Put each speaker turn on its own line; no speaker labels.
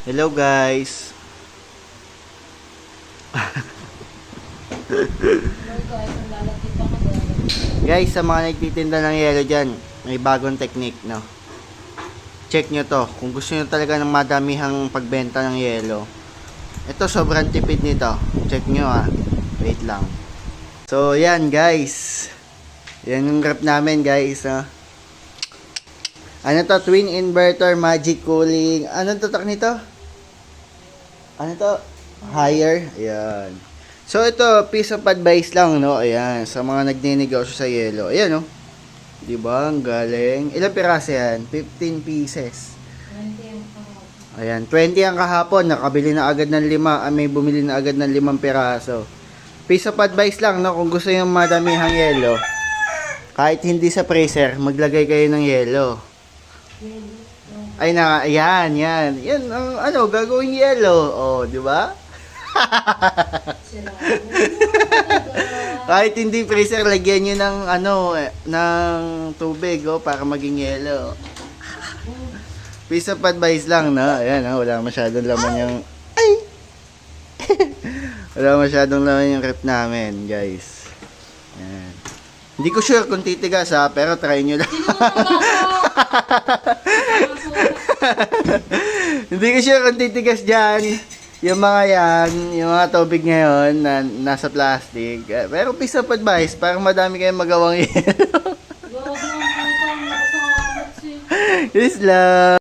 Hello guys. Guys, sa mga nagtitinda ng yelo dyan, may bagong technique, no? Check nyo to. Kung gusto nyo talaga ng madamihang pagbenta ng yelo. Ito, sobrang tipid nito. Check nyo Wait lang. So, yan guys. Yan yung graph namin guys. Ano to? Twin inverter, magic cooling. Anong tatak nito? Ano to? Higher. Ayan. So, ito, piece of advice lang, no? Ayan, sa mga nagninegosyo sa yelo. Ayan, no? Diba? Ang galing. Ilang piraso yan? 15 pieces.
20 ang kahapon.
Ayan, 20 ang kahapon. Nakabili na agad ng 5. May bumili na agad ng 5 piraso. Piece of advice lang, no? Kung gusto yung madamihang yelo, kahit hindi sa freezer, maglagay kayo ng yelo. Ay na, ayan, yan. Yan ang gagawing yelo. Oh, di ba? Kahit hindi freezer, lagyan niyo ng ng tubig para maging yelo. Piece of advice lang, no? Ayan, wala masyadong laman yung wala masyadong laman yung rep namin, guys. Ayan. Hindi ko sure kung titigas pero try nyo lang. Hindi ko sure kung titigas dyan. Yung mga tubig ngayon na nasa plastic. Pero piece of advice, parang madami kayong magawang yelo. Yes lang.